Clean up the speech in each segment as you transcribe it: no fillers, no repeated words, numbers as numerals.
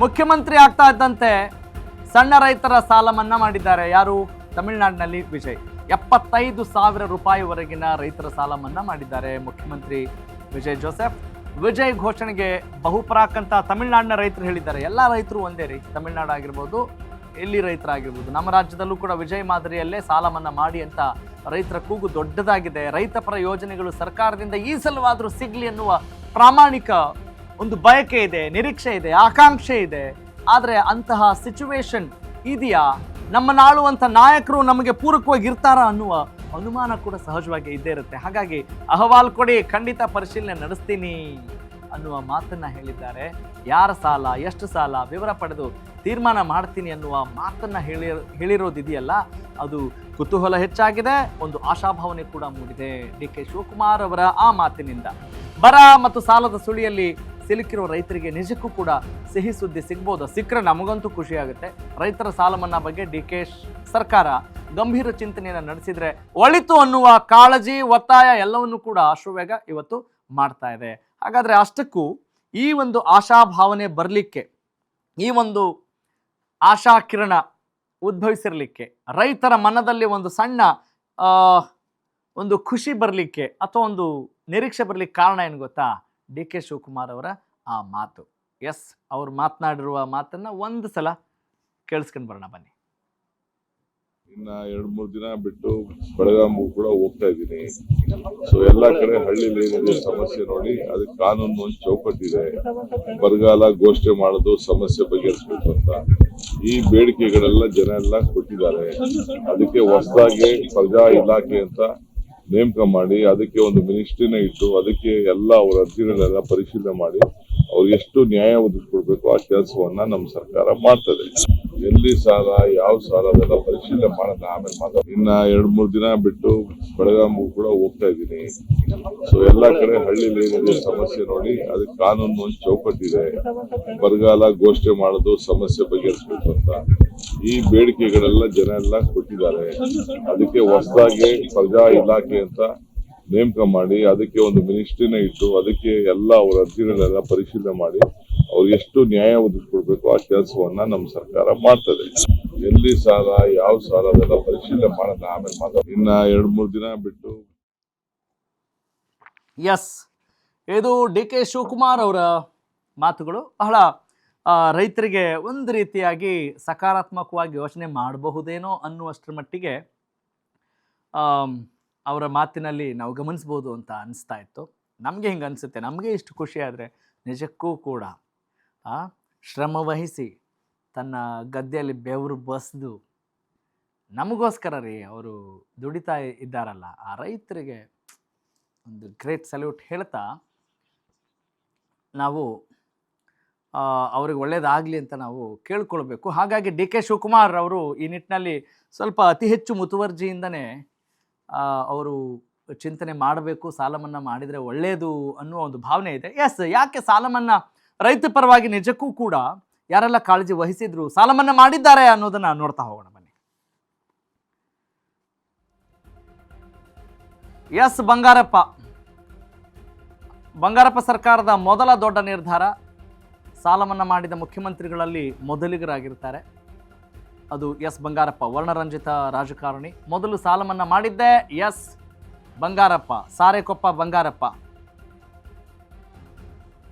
ಮುಖ್ಯಮಂತ್ರಿ ಆಗ್ತಾ ಇದ್ದಂತೆ ಸಣ್ಣ ರೈತರ ಸಾಲ ಮನ್ನಾ ಮಾಡಿದ್ದಾರೆ. ಯಾರು? ತಮಿಳುನಾಡಿನಲ್ಲಿ ವಿಜಯ್. 75,000 ರೂಪಾಯಿವರೆಗಿನ ರೈತರ ಸಾಲ ಮನ್ನಾ ಮಾಡಿದ್ದಾರೆ ಮುಖ್ಯಮಂತ್ರಿ ವಿಜಯ್ ಜೋಸೆಫ್. ವಿಜಯ್ ಘೋಷಣೆಗೆ ಬಹುಪರಾಕ್ ಅಂತ ತಮಿಳುನಾಡಿನ ರೈತರು ಹೇಳಿದ್ದಾರೆ. ಎಲ್ಲ ರೈತರು ಒಂದೇ ರೀ, ತಮಿಳುನಾಡು ಆಗಿರ್ಬೋದು, ಎಲ್ಲಿ ರೈತರಾಗಿರ್ಬೋದು. ನಮ್ಮ ರಾಜ್ಯದಲ್ಲೂ ಕೂಡ ವಿಜಯ್ ಮಾದರಿಯಲ್ಲೇ ಸಾಲ ಮನ್ನಾ ಮಾಡಿ ಅಂತ ರೈತರ ಕೂಗು ದೊಡ್ಡದಾಗಿದೆ. ರೈತ ಪರ ಯೋಜನೆಗಳು ಸರ್ಕಾರದಿಂದ ಈ ಸಲವಾದರೂ ಸಿಗ್ಲಿ ಅನ್ನುವ ಪ್ರಾಮಾಣಿಕ ಒಂದು ಬಯಕೆ ಇದೆ, ನಿರೀಕ್ಷೆ ಇದೆ, ಆಕಾಂಕ್ಷೆ ಇದೆ. ಆದರೆ ಅಂತಹ ಸಿಚುವೇಶನ್ ಇದೆಯಾ? ನಮ್ಮನ್ನು ಆಳುವಂಥ ನಾಯಕರು ನಮಗೆ ಪೂರಕವಾಗಿ ಇರ್ತಾರಾ ಅನ್ನುವ ಅನುಮಾನ ಕೂಡ ಸಹಜವಾಗಿ ಇದ್ದೇ ಇರುತ್ತೆ. ಹಾಗಾಗಿ ಅಹವಾಲು ಕೊಡಿ, ಖಂಡಿತ ಪರಿಶೀಲನೆ ನಡೆಸ್ತೀನಿ ಅನ್ನುವ ಮಾತನ್ನ ಹೇಳಿದ್ದಾರೆ. ಯಾರ ಸಾಲ, ಎಷ್ಟು ಸಾಲ ವಿವರ ಪಡೆದು ತೀರ್ಮಾನ ಮಾಡ್ತೀನಿ ಅನ್ನುವ ಮಾತನ್ನ ಹೇಳಿರೋದಿದೆಯಲ್ಲ, ಅದು ಕುತೂಹಲ ಹೆಚ್ಚಾಗಿದೆ, ಒಂದು ಆಶಾಭಾವನೆ ಕೂಡ ಮೂಡಿದೆ DK ಶಿವಕುಮಾರ್ ಅವರ ಆ ಮಾತಿನಿಂದ. ಬರ ಮತ್ತು ಸಾಲದ ಸುಳಿಯಲ್ಲಿ ಸಿಲುಕಿರುವ ರೈತರಿಗೆ ನಿಜಕ್ಕೂ ಕೂಡ ಸಿಹಿ ಸುದ್ದಿ ಸಿಗ್ಬೋದು. ಸಿಕ್ಕರೆ ನಮಗಂತೂ ಖುಷಿ ಆಗುತ್ತೆ. ರೈತರ ಸಾಲ ಮನ್ನಾ ಬಗ್ಗೆ DK ಸರ್ಕಾರ ಗಂಭೀರ ಚಿಂತನೆಯನ್ನು ನಡೆಸಿದ್ರೆ ಒಳಿತು ಅನ್ನುವ ಕಾಳಜಿ, ಒತ್ತಾಯ ಎಲ್ಲವನ್ನು ಕೂಡ ಅಶ್ವವೇಗ ಇವತ್ತು ಮಾಡ್ತಾ ಇದೆ. ಹಾಗಾದ್ರೆ ಅಷ್ಟಕ್ಕೂ ಈ ಒಂದು ಆಶಾಭಾವನೆ ಬರಲಿಕ್ಕೆ, ಈ ಒಂದು ಆಶಾ ಕಿರಣ ಉದ್ಭವಿಸಿರಲಿಕ್ಕೆ, ರೈತರ ಮನದಲ್ಲಿ ಒಂದು ಸಣ್ಣ ಒಂದು ಖುಷಿ ಬರಲಿಕ್ಕೆ ಅಥವಾ ಒಂದು ನಿರೀಕ್ಷೆ ಬರಲಿಕ್ಕೆ ಕಾರಣ ಏನು ಗೊತ್ತಾ? DK ಶಿವಕುಮಾರ್ ಅವರ ಆ ಮಾತು. ಎಸ್, ಅವ್ರು ಮಾತನಾಡಿರುವ ಮಾತನ್ನ ಒಂದು ಸಲ ಕೇಳಿಸ್ಕೊಂಡು ಬರೋಣ ಬನ್ನಿ. ಇನ್ನ 2-3 ದಿನ ಬಿಟ್ಟು ಬೆಳಗಾವಿಗೂ ಕೂಡ ಹೋಗ್ತಾ ಇದ್ದೀನಿ. ಸೊ ಎಲ್ಲಾ ಕಡೆ ಹಳ್ಳಿಲಿ ಏನಿದೆ ಸಮಸ್ಯೆ ನೋಡಿ, ಅದಕ್ಕೆ ಕಾನೂನು ಒಂದು ಚೌಕಟ್ಟಿದೆ. ಬರಗಾಲ ಘೋಷಣೆ ಮಾಡೋದು, ಸಮಸ್ಯೆ ಬಗೆಹರಿಸಬೇಕು ಅಂತ ಈ ಬೇಡಿಕೆಗಳೆಲ್ಲ ಜನ ಎಲ್ಲ ಕೊಟ್ಟಿದ್ದಾರೆ. ಅದಕ್ಕೆ ಹೊಸದಾಗಿ ಪ್ರಜಾ ಇಲಾಖೆ ಅಂತ ನೇಮಕ ಮಾಡಿ, ಅದಕ್ಕೆ ಒಂದು ಮಿನಿಸ್ಟ್ರಿನ ಇಟ್ಟು, ಅದಕ್ಕೆ ಎಲ್ಲ ಅವರ ಅರ್ಜಿಗಳನ್ನೆಲ್ಲ ಪರಿಶೀಲನೆ ಮಾಡಿ ಅವ್ರಿಗೆ ಎಷ್ಟು ನ್ಯಾಯ ಒದಗಿಸ್ಕೊಡ್ಬೇಕು ಆ ಕೆಲಸವನ್ನ ನಮ್ಮ ಸರ್ಕಾರ ಮಾಡ್ತದೆ. ಎಲ್ಲಿ ಸಾಲ, ಯಾವ ಸಾಲ, ಅದೆಲ್ಲ ಪರಿಶೀಲನೆ ಮಾಡೋಣ, ಆಮೇಲೆ ಮಾತಾಡ. ಇನ್ನ 2-3 ದಿನ ಬಿಟ್ಟು ಬೆಳಗಾವಿಗೂ ಕೂಡ ಹೋಗ್ತಾ ಇದ್ದೀನಿ. ಸೊ ಎಲ್ಲಾ ಕಡೆ ಹಳ್ಳಿಲಿ ಏನಿದೆ ಸಮಸ್ಯೆ ನೋಡಿ, ಅದಕ್ಕೆ ಕಾನೂನು ಒಂದು ಚೌಕಟ್ಟಿದೆ. ಬರಗಾಲ ಘೋಷಣೆ ಮಾಡೋದು, ಸಮಸ್ಯೆ ಬಗೆಹರಿಸಬೇಕು ಅಂತ ಈ ಬೇಡಿಕೆಗಳೆಲ್ಲ ಜನ ಎಲ್ಲ ಕೊಟ್ಟಿದ್ದಾರೆ. ಅದಕ್ಕೆ ಹೊಸದಾಗಿ ಪ್ರಜಾ ಇಲಾಖೆ ಅಂತ ನೇಮಕ ಮಾಡಿ, ಅದಕ್ಕೆ ಒಂದು ಮಿನಿಸ್ಟ್ರಿನ ಇಟ್ಟು, ಅದಕ್ಕೆ ಎಲ್ಲ ಅವರ ಅರ್ಜಿಗಳನ್ನೆಲ್ಲ ಪರಿಶೀಲನೆ ಮಾಡಿ ಅವ್ರಿಗೆ ಎಷ್ಟು ನ್ಯಾಯ ಒದಗಿಸ್ಕೊಡ್ಬೇಕು ಆ ಕೆಲಸವನ್ನ ನಮ್ಮ ಸರ್ಕಾರ ಮಾಡ್ತದೆ. ಎಲ್ಲಿ ಸಾಲ, ಯಾವ ಸಾಲ, ಅದೆಲ್ಲ ಪರಿಶೀಲನೆ ಮಾಡೋಣ, ಆಮೇಲೆ ಮಾತಾಡ. ಇನ್ನ 2-3 ದಿನ ಬಿಟ್ಟು. ಎಸ್, ಇದು DK ಶಿವಕುಮಾರ್ ಅವರ ಮಾತುಗಳು. ಬಹಳ ರೈತರಿಗೆ ಒಂದು ರೀತಿಯಾಗಿ ಸಕಾರಾತ್ಮಕವಾಗಿ ಯೋಚನೆ ಮಾಡಬಹುದೇನೋ ಅನ್ನುವಷ್ಟರ ಮಟ್ಟಿಗೆ ಅವರ ಮಾತಿನಲ್ಲಿ ನಾವು ಗಮನಿಸ್ಬೋದು ಅಂತ ಅನಿಸ್ತಾ ಇತ್ತು. ನಮಗೆ ಹಿಂಗೆ ಅನಿಸುತ್ತೆ. ನಮಗೆ ಇಷ್ಟು ಖುಷಿ ಆದರೆ ನಿಜಕ್ಕೂ ಕೂಡ ಶ್ರಮವಹಿಸಿ ತನ್ನ ಗದ್ದೆಯಲ್ಲಿ ಬೆವರು ಬಸ್ದು ನಮಗೋಸ್ಕರ ರೀ ಅವರು ದುಡಿತಾ ಇದ್ದಾರಲ್ಲ, ಆ ರೈತರಿಗೆ ಒಂದು ಗ್ರೇಟ್ ಸಲ್ಯೂಟ್ ಹೇಳ್ತಾ ನಾವು ಅವ್ರಿಗೆ ಒಳ್ಳೇದಾಗಲಿ ಅಂತ ನಾವು ಕೇಳ್ಕೊಳ್ಬೇಕು. ಹಾಗಾಗಿ DK ಶಿವಕುಮಾರ್ ಅವರು ಈ ನಿಟ್ಟಿನಲ್ಲಿ ಸ್ವಲ್ಪ ಅತಿ ಹೆಚ್ಚು ಮುತುವರ್ಜಿಯಿಂದನೇ ಅವರು ಚಿಂತನೆ ಮಾಡಬೇಕು. ಸಾಲ ಮನ್ನಾ ಮಾಡಿದರೆ ಒಳ್ಳೆಯದು ಅನ್ನುವ ಒಂದು ಭಾವನೆ ಇದೆ. ಎಸ್, ಯಾಕೆ ಸಾಲ ಮನ್ನಾ ರೈತ ಪರವಾಗಿ ನಿಜಕ್ಕೂ ಕೂಡ ಯಾರೆಲ್ಲ ಕಾಳಜಿ ವಹಿಸಿದ್ರು, ಸಾಲ ಮನ್ನಾ ಮಾಡಿದ್ದಾರೆ ಅನ್ನೋದನ್ನ ನೋಡ್ತಾ ಹೋಗೋಣ ಬನ್ನಿ. ಎಸ್, ಬಂಗಾರಪ್ಪ ಸರ್ಕಾರದ ಮೊದಲ ದೊಡ್ಡ ನಿರ್ಧಾರ. ಸಾಲ ಮನ್ನಾ ಮಾಡಿದ ಮುಖ್ಯಮಂತ್ರಿಗಳಲ್ಲಿ ಮೊದಲಿಗರಾಗಿರ್ತಾರೆ. ಅದು ಎಸ್ ಬಂಗಾರಪ್ಪ, ವರ್ಣರಂಜಿತ ರಾಜಕಾರಣಿ. ಮೊದಲು ಸಾಲ ಮನ್ನಾ ಮಾಡಿದ್ದೆ ಎಸ್ ಬಂಗಾರಪ್ಪ, ಸಾರೆಕೊಪ್ಪ ಬಂಗಾರಪ್ಪ.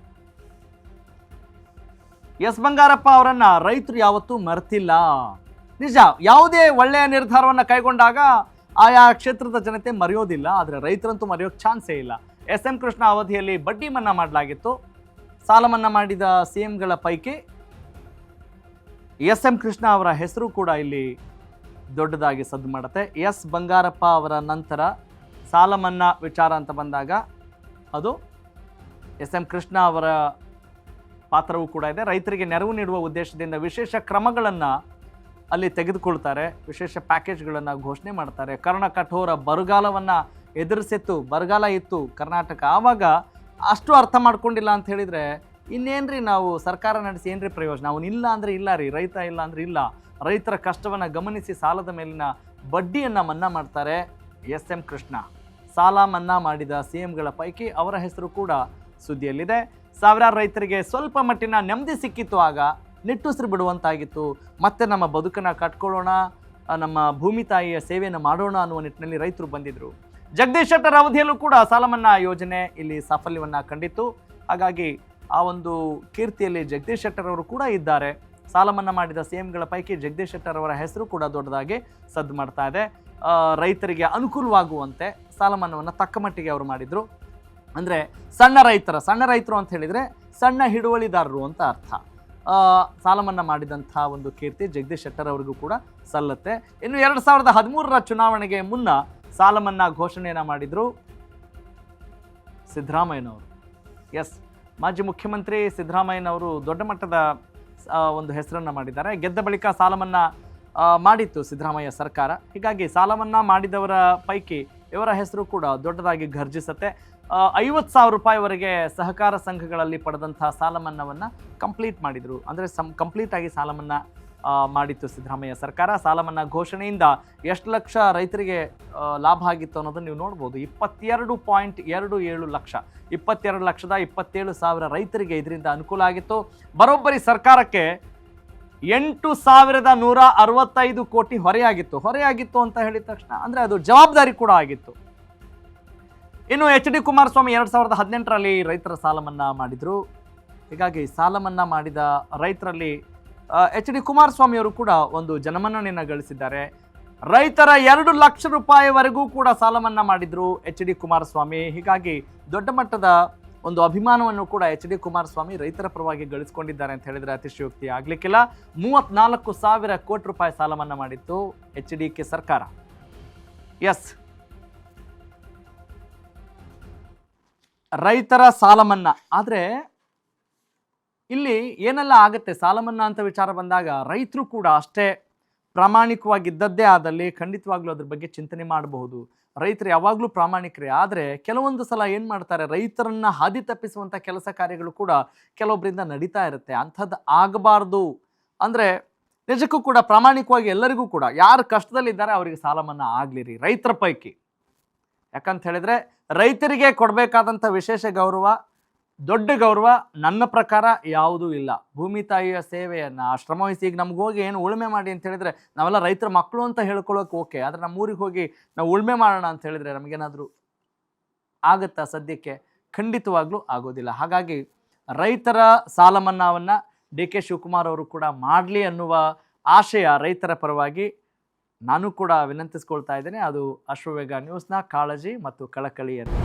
ಎಸ್ ಬಂಗಾರಪ್ಪ ಅವರನ್ನ ರೈತರು ಯಾವತ್ತೂ ಮರೆತಿಲ್ಲ. ನಿಜ, ಯಾವುದೇ ಒಳ್ಳೆಯ ನಿರ್ಧಾರವನ್ನು ಕೈಗೊಂಡಾಗ ಆಯಾ ಕ್ಷೇತ್ರದ ಜನತೆ ಮರೆಯೋದಿಲ್ಲ, ಆದರೆ ರೈತರಂತೂ ಮರೆಯೋಕ್ಕೆ ಚಾನ್ಸೇ ಇಲ್ಲ. SM ಕೃಷ್ಣ ಅವಧಿಯಲ್ಲಿ ಬಡ್ಡಿ ಮನ್ನಾ ಮಾಡಲಾಗಿತ್ತು. ಸಾಲ ಮನ್ನಾ ಮಾಡಿದ CMಗಳ ಪೈಕಿ SM ಕೃಷ್ಣ ಅವರ ಹೆಸರು ಕೂಡ ಇಲ್ಲಿ ದೊಡ್ಡದಾಗಿ ಸದ್ದು ಮಾಡುತ್ತೆ. ಎಸ್ ಬಂಗಾರಪ್ಪ ಅವರ ನಂತರ ಸಾಲ ಮನ್ನಾ ವಿಚಾರ ಅಂತ ಬಂದಾಗ ಅದು SM ಕೃಷ್ಣ ಅವರ ಪಾತ್ರವೂ ಕೂಡ ಇದೆ. ರೈತರಿಗೆ ನೆರವು ನೀಡುವ ಉದ್ದೇಶದಿಂದ ವಿಶೇಷ ಕ್ರಮಗಳನ್ನು ಅಲ್ಲಿ ತೆಗೆದುಕೊಳ್ತಾರೆ, ವಿಶೇಷ ಪ್ಯಾಕೇಜ್ಗಳನ್ನು ಘೋಷಣೆ ಮಾಡ್ತಾರೆ. ಕಠೋರ ಬರಗಾಲವನ್ನು ಎದುರಿಸಿತ್ತು, ಬರಗಾಲ ಇತ್ತು ಕರ್ನಾಟಕ. ಆವಾಗ ಅಷ್ಟು ಅರ್ಥ ಮಾಡ್ಕೊಂಡಿಲ್ಲ ಅಂತ ಹೇಳಿದರೆ ಇನ್ನೇನ್ರಿ ನಾವು ಸರ್ಕಾರ ನಡೆಸಿ ಏನ್ರಿ ಪ್ರಯೋಜನ? ಅವನಿಲ್ಲ ಅಂದರೆ ಇಲ್ಲ ರೀ, ರೈತ ಇಲ್ಲ ಅಂದರೆ ಇಲ್ಲ. ರೈತರ ಕಷ್ಟವನ್ನು ಗಮನಿಸಿ ಸಾಲದ ಮೇಲಿನ ಬಡ್ಡಿಯನ್ನು ಮನ್ನಾ ಮಾಡ್ತಾರೆ SM ಕೃಷ್ಣ. ಸಾಲ ಮನ್ನಾ ಮಾಡಿದ CMಗಳ ಪೈಕಿ ಅವರ ಹೆಸರು ಕೂಡ ಸುದ್ದಿಯಲ್ಲಿದೆ. ಸಾವಿರಾರು ರೈತರಿಗೆ ಸ್ವಲ್ಪ ಮಟ್ಟಿನ ನೆಮ್ಮದಿ ಸಿಕ್ಕಿತ್ತು ಆಗ. ನಿಟ್ಟುಸಿರು ಬಿಡುವಂತಾಗಿತ್ತು. ಮತ್ತೆ ನಮ್ಮ ಬದುಕನ್ನು ಕಟ್ಕೊಳ್ಳೋಣ, ನಮ್ಮ ಭೂಮಿ ತಾಯಿಯ ಸೇವೆಯನ್ನು ಮಾಡೋಣ ಅನ್ನುವ ನಿಟ್ಟಿನಲ್ಲಿ ರೈತರು ಬಂದಿದ್ದರು. ಜಗದೀಶ್ ಶೆಟ್ಟರ್ ಅವಧಿಯಲ್ಲೂ ಕೂಡ ಸಾಲ ಮನ್ನಾ ಯೋಜನೆ ಇಲ್ಲಿ ಸಾಫಲ್ಯವನ್ನು ಕಂಡಿತ್ತು. ಹಾಗಾಗಿ ಆ ಒಂದು ಕೀರ್ತಿಯಲ್ಲಿ ಜಗದೀಶ್ ಶೆಟ್ಟರ್ ಅವರು ಕೂಡ ಇದ್ದಾರೆ. ಸಾಲ ಮನ್ನಾ ಮಾಡಿದ ಸಿಎಂಗಳ ಪೈಕಿ ಜಗದೀಶ್ ಶೆಟ್ಟರ್ ಅವರ ಹೆಸರು ಕೂಡ ದೊಡ್ಡದಾಗಿ ಸದ್ದು ಮಾಡ್ತಾ ಇದೆ. ರೈತರಿಗೆ ಅನುಕೂಲವಾಗುವಂತೆ ಸಾಲ ಮನ್ನಾವನ್ನು ತಕ್ಕ ಮಟ್ಟಿಗೆ ಅವರು ಮಾಡಿದರು. ಅಂದರೆ ಸಣ್ಣ ರೈತರು ಅಂತ ಹೇಳಿದರೆ ಸಣ್ಣ ಹಿಡುವಳಿದಾರರು ಅಂತ ಅರ್ಥ. ಸಾಲ ಮನ್ನಾ ಮಾಡಿದಂಥ ಒಂದು ಕೀರ್ತಿ ಜಗದೀಶ್ ಶೆಟ್ಟರ್ ಅವರಿಗೂ ಕೂಡ ಸಲ್ಲತ್ತೆ. ಇನ್ನು 2013 ಚುನಾವಣೆಗೆ ಮುನ್ನ ಸಾಲ ಮನ್ನಾ ಘೋಷಣೆಯನ್ನು ಮಾಡಿದರು ಸಿದ್ದರಾಮಯ್ಯನವರು. ಎಸ್, ಮಾಜಿ ಮುಖ್ಯಮಂತ್ರಿ ಸಿದ್ದರಾಮಯ್ಯನವರು ದೊಡ್ಡ ಮಟ್ಟದ ಒಂದು ಹೆಸರನ್ನು ಮಾಡಿದ್ದಾರೆ. ಗೆದ್ದ ಬಳಿಕ ಸಾಲ ಮನ್ನಾ ಮಾಡಿತ್ತು ಸಿದ್ದರಾಮಯ್ಯ ಸರ್ಕಾರ. ಹೀಗಾಗಿ ಸಾಲ ಮನ್ನಾ ಮಾಡಿದವರ ಪೈಕಿ ಇವರ ಹೆಸರು ಕೂಡ ದೊಡ್ಡದಾಗಿ ಘರ್ಜಿಸುತ್ತೆ. 50,000 ರೂಪಾಯಿವರೆಗೆ ಸಹಕಾರ ಸಂಘಗಳಲ್ಲಿ ಪಡೆದಂಥ ಸಾಲ ಮನ್ನಾವನ್ನು ಕಂಪ್ಲೀಟ್ ಮಾಡಿದರು. ಅಂದರೆ ಕಂಪ್ಲೀಟಾಗಿ ಸಾಲ ಮನ್ನಾ ಮಾಡಿತ್ತು ಸಿದ್ದರಾಮಯ್ಯ ಸರ್ಕಾರ. ಸಾಲ ಮನ್ನಾ ಘೋಷಣೆಯಿಂದ ಎಷ್ಟು ಲಕ್ಷ ರೈತರಿಗೆ ಲಾಭ ಆಗಿತ್ತು ಅನ್ನೋದನ್ನು ನೀವು ನೋಡ್ಬೋದು. 22.27 ಲಕ್ಷ, 22,27,000 ರೈತರಿಗೆ ಇದರಿಂದ ಅನುಕೂಲ ಆಗಿತ್ತು. ಬರೋಬ್ಬರಿ ಸರ್ಕಾರಕ್ಕೆ 8,165 ಕೋಟಿ ಹೊರೆಯಾಗಿತ್ತು ಅಂತ ಹೇಳಿದ ತಕ್ಷಣ ಅಂದರೆ ಅದು ಜವಾಬ್ದಾರಿ ಕೂಡ ಆಗಿತ್ತು. ಇನ್ನು HD ಕುಮಾರಸ್ವಾಮಿ 2018ರಲ್ಲಿ ರೈತರ ಸಾಲ ಮನ್ನಾ ಮಾಡಿದರು. ಹೀಗಾಗಿ ಸಾಲ ಮನ್ನಾ ಮಾಡಿದ ರೈತರಲ್ಲಿ HD ಕುಮಾರಸ್ವಾಮಿ ಅವರು ಕೂಡ ಒಂದು ಜನಮನ್ನಣೆಯನ್ನು ಗಳಿಸಿದ್ದಾರೆ. ರೈತರ 2 ಲಕ್ಷ ರೂಪಾಯಿವರೆಗೂ ಕೂಡ ಸಾಲ ಮನ್ನಾ ಮಾಡಿದ್ರು HD ಕುಮಾರಸ್ವಾಮಿ. ಹೀಗಾಗಿ ದೊಡ್ಡ ಮಟ್ಟದ ಒಂದು ಅಭಿಮಾನವನ್ನು ಕೂಡ HD ಕುಮಾರಸ್ವಾಮಿ ರೈತರ ಪರವಾಗಿ ಗಳಿಸಿಕೊಂಡಿದ್ದಾರೆ ಅಂತ ಹೇಳಿದರೆ ಅತಿಶಯೋಕ್ತಿ ಆಗಲಿಕ್ಕಿಲ್ಲ. 34,000 ಕೋಟಿ ರೂಪಾಯಿ ಸಾಲ ಮನ್ನಾ ಮಾಡಿತ್ತು HDK ಸರ್ಕಾರ. ಎಸ್, ರೈತರ ಸಾಲ ಮನ್ನಾ. ಆದರೆ ಇಲ್ಲಿ ಏನೆಲ್ಲ ಆಗುತ್ತೆ ಸಾಲ ಮನ್ನಾ ಅಂತ ವಿಚಾರ ಬಂದಾಗ ರೈತರು ಕೂಡ ಅಷ್ಟೇ ಪ್ರಾಮಾಣಿಕವಾಗಿದ್ದದ್ದೇ ಆದಲ್ಲಿ ಖಂಡಿತವಾಗ್ಲೂ ಅದ್ರ ಬಗ್ಗೆ ಚಿಂತನೆ ಮಾಡಬಹುದು. ರೈತರು ಯಾವಾಗಲೂ ಪ್ರಾಮಾಣಿಕರೇ. ಆದರೆ ಕೆಲವೊಂದು ಸಲ ಏನು ಮಾಡ್ತಾರೆ, ರೈತರನ್ನ ಹಾದಿ ತಪ್ಪಿಸುವಂಥ ಕೆಲಸ ಕಾರ್ಯಗಳು ಕೂಡ ಕೆಲವೊಬ್ಬರಿಂದ ನಡೀತಾ ಇರುತ್ತೆ. ಅಂಥದ್ದು ಆಗಬಾರ್ದು ಅಂದರೆ ನಿಜಕ್ಕೂ ಕೂಡ ಪ್ರಾಮಾಣಿಕವಾಗಿ ಎಲ್ಲರಿಗೂ ಕೂಡ ಯಾರು ಕಷ್ಟದಲ್ಲಿದ್ದಾರೆ ಅವರಿಗೆ ಸಾಲ ಮನ್ನಾ ಆಗಲಿರಿ ರೈತರ ಪೈಕಿ. ಯಾಕಂತ ಹೇಳಿದರೆ ರೈತರಿಗೆ ಕೊಡಬೇಕಾದಂಥ ವಿಶೇಷ ಗೌರವ, ದೊಡ್ಡ ಗೌರವ ನನ್ನ ಪ್ರಕಾರ ಯಾವುದೂ ಇಲ್ಲ. ಭೂಮಿ ತಾಯಿಯ ಸೇವೆಯನ್ನು ಶ್ರಮವಹಿಸಿ ಈಗ ನಮ್ಗೆ ಹೋಗಿ ಏನು ಉಳುಮೆ ಮಾಡಿ ಅಂತ ಹೇಳಿದರೆ ನಾವೆಲ್ಲ ರೈತರ ಮಕ್ಕಳು ಅಂತ ಹೇಳ್ಕೊಳ್ಳೋಕೆ ಓಕೆ. ಆದರೆ ನಮ್ಮ ಊರಿಗೆ ಹೋಗಿ ನಾವು ಉಳುಮೆ ಮಾಡೋಣ ಅಂತ ಹೇಳಿದರೆ ನಮಗೇನಾದರೂ ಆಗುತ್ತಾ? ಸದ್ಯಕ್ಕೆ ಖಂಡಿತವಾಗ್ಲೂ ಆಗೋದಿಲ್ಲ. ಹಾಗಾಗಿ ರೈತರ ಸಾಲ ಮನ್ನಾವನ್ನು DK ಶಿವಕುಮಾರ್ ಅವರು ಕೂಡ ಮಾಡಲಿ ಅನ್ನುವ ಆಶಯ ರೈತರ ಪರವಾಗಿ ನಾನು ಕೂಡ ವಿನಂತಿಸ್ಕೊಳ್ತಾ ಇದ್ದೇನೆ. ಅದು ಅಶ್ವವೇಗ ನ್ಯೂಸ್ನ ಕಾಳಜಿ ಮತ್ತು ಕಳಕಳಿಯನ್ನು.